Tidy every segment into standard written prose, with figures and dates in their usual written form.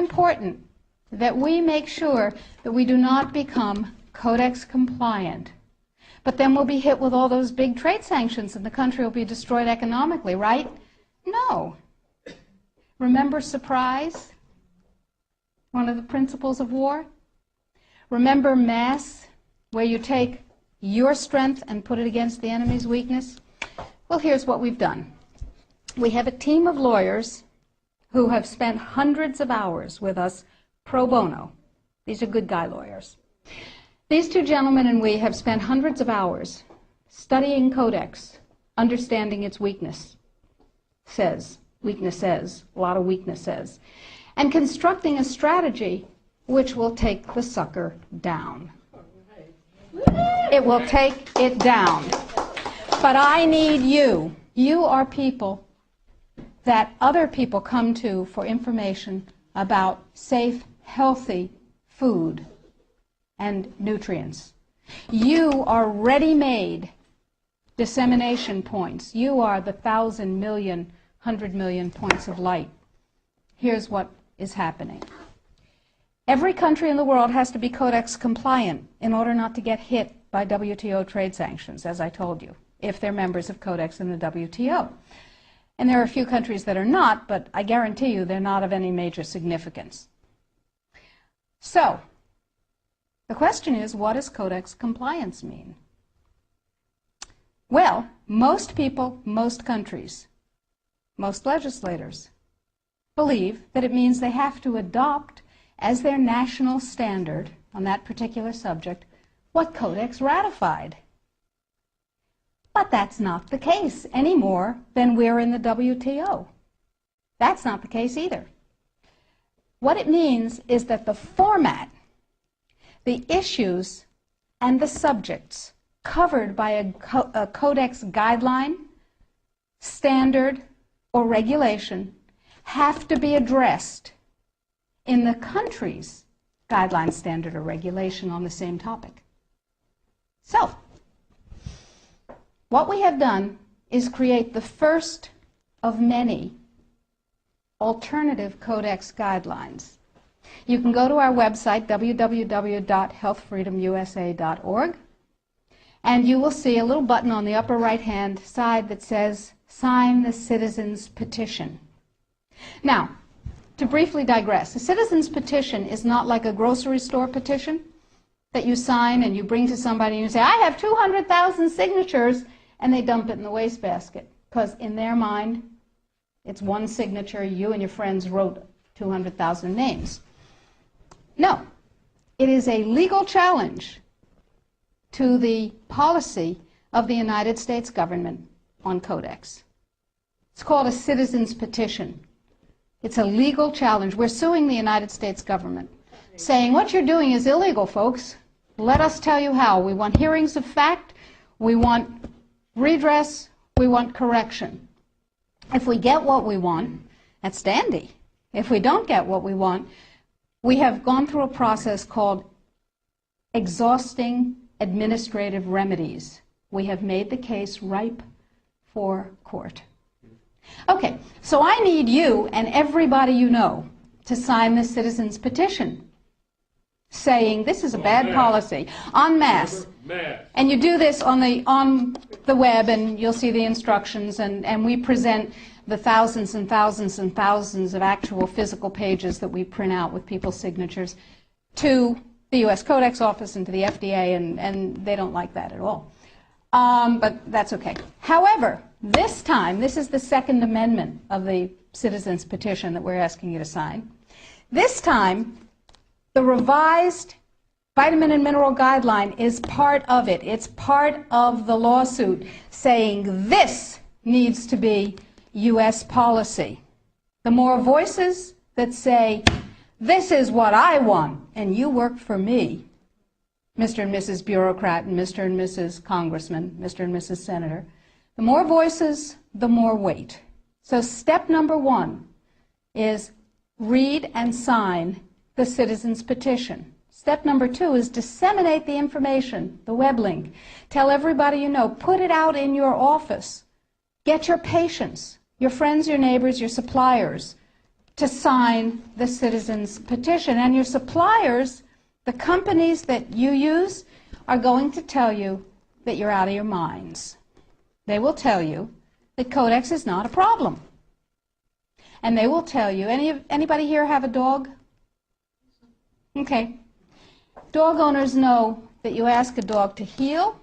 important that we make sure that we do not become Codex compliant. But then we'll be hit with all those big trade sanctions and the country will be destroyed economically, right? No. Remember surprise? One of the principles of war? Remember mass, where you take your strength and put it against the enemy's weakness? Well, here's what we've done. We have a team of lawyers who have spent hundreds of hours with us pro bono. These are good guy lawyers. These two gentlemen and we have spent hundreds of hours studying Codex, understanding its weaknesses, a lot of weaknesses, and constructing a strategy which will take the sucker down. It will take it down. But I need you. You are people that other people come to for information about safe, healthy food and nutrients. You are ready-made dissemination points. You are the 1,000 million, 100 million points of light. Here's what is happening. Every country in the world has to be Codex compliant in order not to get hit by WTO trade sanctions, as I told you, if they're members of Codex in the WTO. And there are a few countries that are not, but I guarantee you they're not of any major significance. So, the question is, what does Codex compliance mean? Well, most people, most countries, most legislators believe that it means they have to adopt as their national standard on that particular subject what Codex ratified. But that's not the case any more than we're in the WTO. That's not the case either. What it means is that the format, the issues, and the subjects covered by a Codex guideline, standard, or regulation have to be addressed in the country's guideline, standard, or regulation on the same topic. So, what we have done is create the first of many alternative Codex guidelines. You can go to our website, www.healthfreedomusa.org, and you will see a little button on the upper right-hand side that says, Sign the Citizen's Petition. Now, to briefly digress, a citizen's petition is not like a grocery store petition that you sign and you bring to somebody and you say, I have 200,000 signatures, and they dump it in the wastebasket, because in their mind, it's one signature, you and your friends wrote 200,000 names. No, it is a legal challenge to the policy of the United States government on Codex. It's called a citizen's petition. It's a legal challenge. We're suing the United States government, saying, what you're doing is illegal, folks. Let us tell you how. We want hearings of fact. We want redress. We want correction. If we get what we want, that's dandy. If we don't get what we want, we have gone through a process called exhausting administrative remedies. We have made the case ripe for court. Okay, so I need you and everybody you know to sign the citizen's petition saying this is a bad policy, en masse. And you do this on the web, and you'll see the instructions, and we present the thousands and thousands and thousands of actual physical pages that we print out with people's signatures to the U.S. Codex Office and to the FDA, and they don't like that at all. But that's okay. However, this time, this is the Second Amendment of the Citizens Petition that we're asking you to sign. This time, the revised Vitamin and Mineral Guideline is part of it. It's part of the lawsuit saying this needs to be U.S. policy. The more voices that say, this is what I want, and you work for me, Mr. and Mrs. Bureaucrat and Mr. and Mrs. Congressman, Mr. and Mrs. Senator, the more voices, the more weight. So step number one is read and sign the citizen's petition. Step number two is disseminate the information, the web link. Tell everybody you know. Put it out in your office. Get your patients, your friends, your neighbors, your suppliers to sign the citizens' petition. And your suppliers, the companies that you use, are going to tell you that you're out of your minds. They will tell you that Codex is not a problem. And they will tell you, anybody here have a dog? Okay. Dog owners know that you ask a dog to heel,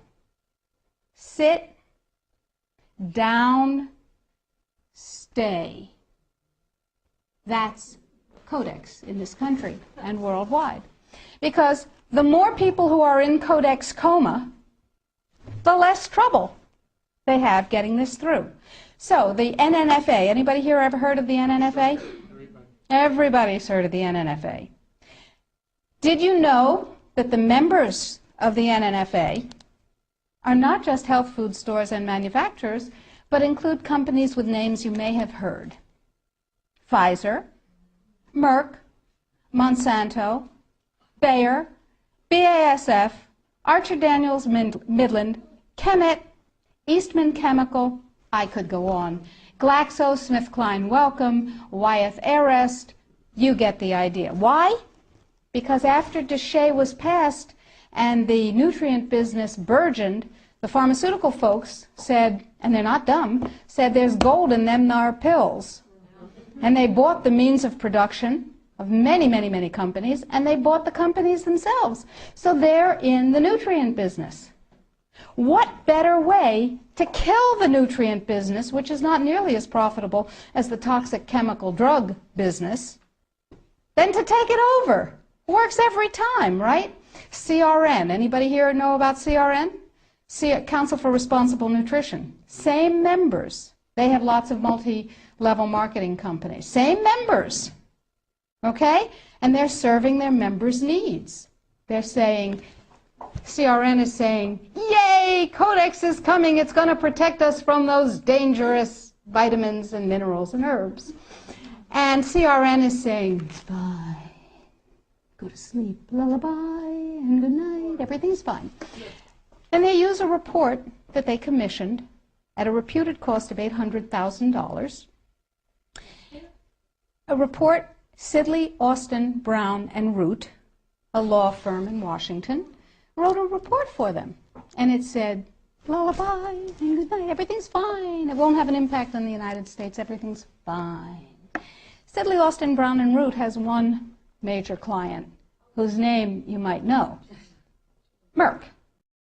sit, down, stay. That's Codex in this country and worldwide. Because the more people who are in Codex coma, the less trouble they have getting this through. So the NNFA, anybody here ever heard of the NNFA? Everybody's heard of the NNFA. Did you know that the members of the NNFA are not just health food stores and manufacturers, but include companies with names you may have heard? Pfizer, Merck, Monsanto, Bayer, BASF, Archer Daniels Midland, Chemet, Eastman Chemical, I could go on, GlaxoSmithKline Wellcome, Wyeth Airest, you get the idea. Why? Because after DSHEA was passed and the nutrient business burgeoned, the pharmaceutical folks said, and they're not dumb, said there's gold in them thar pills. And they bought the means of production of many, many, many companies, and they bought the companies themselves. So they're in the nutrient business. What better way to kill the nutrient business, which is not nearly as profitable as the toxic chemical drug business, than to take it over? Works every time, right? CRN. Anybody here know about CRN? Council for Responsible Nutrition. Same members. They have lots of multi-level marketing companies. Same members. Okay? And they're serving their members' needs. They're saying, CRN is saying, yay, Codex is coming. It's going to protect us from those dangerous vitamins and minerals and herbs. And CRN is saying, bye. Go to sleep, lullaby, and good night, everything's fine. And they use a report that they commissioned at a reputed cost of $800,000. A report, Sidley, Austin, Brown, and Root, a law firm in Washington, wrote a report for them. And it said, lullaby, and good night, everything's fine. It won't have an impact on the United States, everything's fine. Sidley, Austin, Brown, and Root has one major client, whose name you might know, Merck.